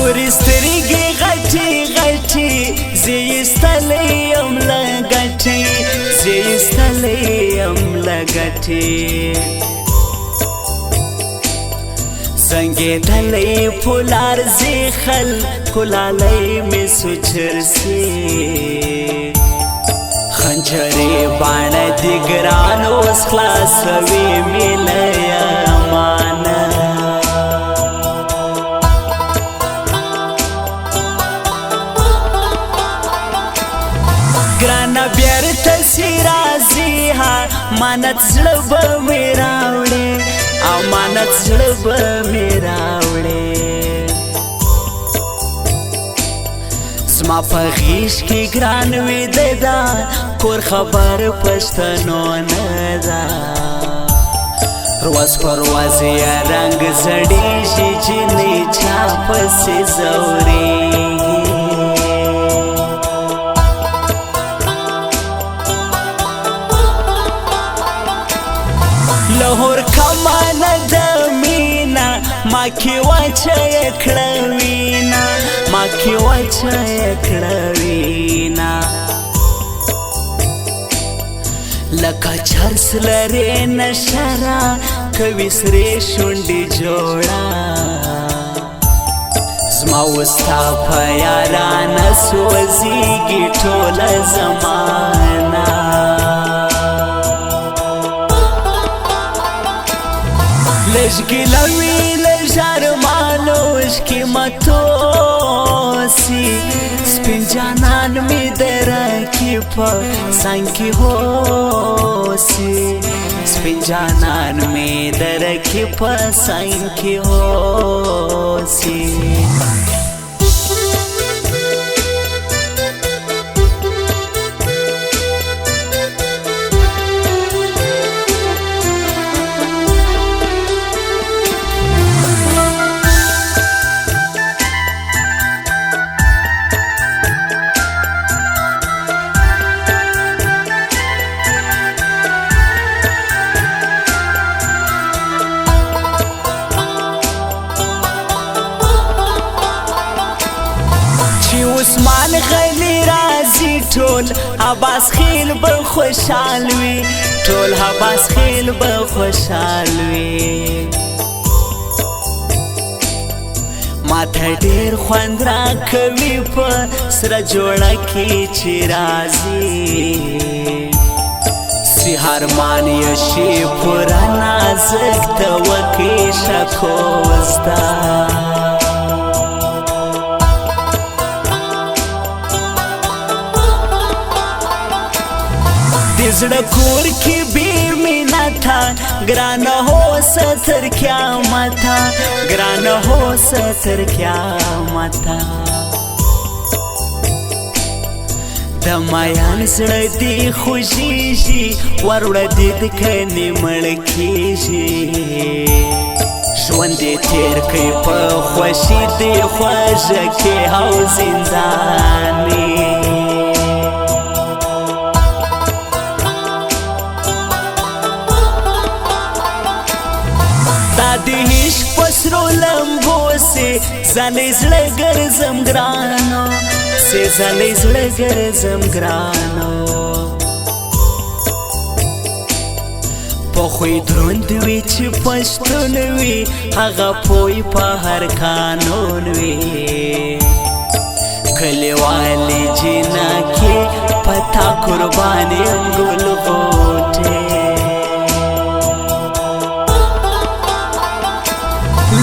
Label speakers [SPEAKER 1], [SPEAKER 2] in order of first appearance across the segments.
[SPEAKER 1] تورې سترګې غټې غټې زه ایستلی یم له ګټې زه ایستلی یم له ګټې زنګېدلی پولار زیخل کلالی مې سوچرسي خنجرې باڼه دې ګران اوس خلاصوي مې له یمانه ګرانه بیرته سي راځي ها امانت زړه به مې راوړې امانت زړه به مې راوړې زما په غیږ کې ګران ویده ده کور خبر پښتنو نه ده روز پر روز یې رنګ زړېږي جینۍ چا پسې ځورېږي لهور کمانه د مینا ما کې واچه کړه وینا ما کې واچه کړه وینا لکه چرس لرې نشره کوي سرې شونډې جوړه زما وستا په یارانه سوځېږي ټوله زمانه لږ ګیله وي لږ ارمان اوښکې متوسي سپین جانان مې درکې په څنګ کې هوسي سپین جانان مې درکې په څنګ کې هوسي عثمان غنی راځي ټول عباس خیل به خوشحال وي ټول عباس خیل به خوشحال وي ماته ډېر خوند راکوي په سره جوړه کې چې راځي سهارمان یې شي پوره نازک ته وکړي شکوسته زړه کور کې بې مینه تھا ګرانه هوسه تر قیامته ګرانه هوسه تر قیامته د میان زړه دې خوږېږي وروړه دې د کنې مړ کېږي ژوند دې تېر کړي په خوښي دې خوږه کې او زندانې د عشق په سرو لمبو سې ځلې زړه ګرځم ګرانو سې ځلې زړه ګرځم ګرانو په خوی دروند وي چې پښتون وي هغه پوی په هر قانون وي کلیوالې جنکې پتا قربان یم ګل غوټې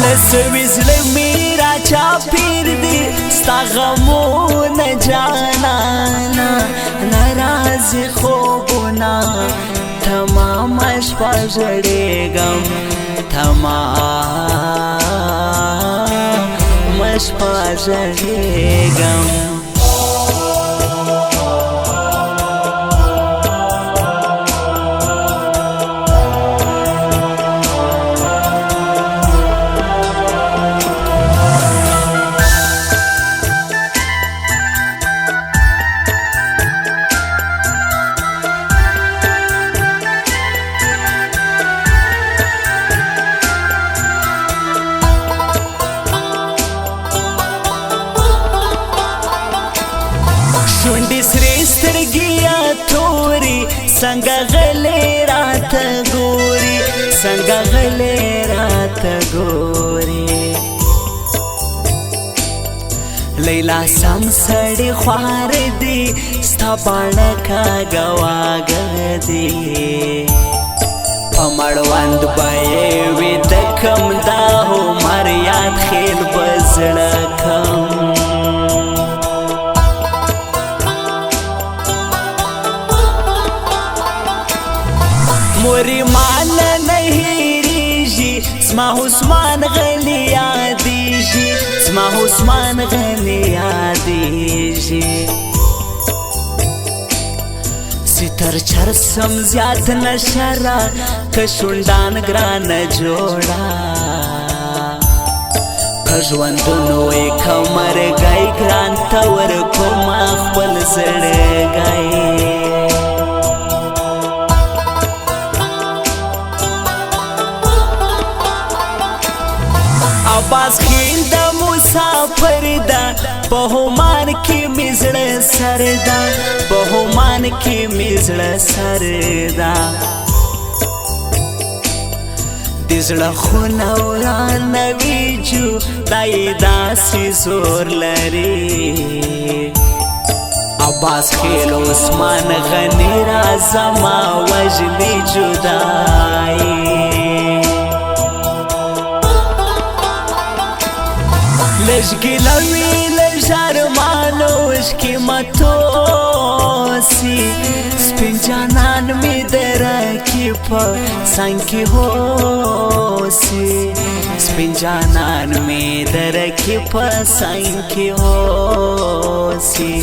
[SPEAKER 1] لسوي زړه مې راچاپېر دي ستا غمونه جانانه ناراضي خوبونه تمامه شپه ژړېږم تمامه شپه ژړېږم څنګه غلې راته ګوري څنګه غلې راته ګوري لیلا سم سړی خوار دی ستا باڼه کاږه واږه دی په مړوند به یې ویده کم دا عمر یاد خیل به زړه کم موری مان نه هېرېږي زما عثمان غلی یادېږي زما عثمان غلی یادېږي ستر چرسم زیات نشره که شونډان ګرانه جوړه که ژوندون وی که مرګی ګران ته ورکومه خپل زړګی عباس خیل د مسافر ده په عمان کې مې زړه سر ده په عمان کې مې زړه سر ده د زړه خونه ورانوي جدایي داسې زور لري عباس خیل عثمان غني راځه ما وژني جدایي لږ ګیله وي لږ ارمانو عشقي متوسي سپین جانان مې درکې په څنګ کې هوسي سپین جانان مې درکې په څنګ کې هوسي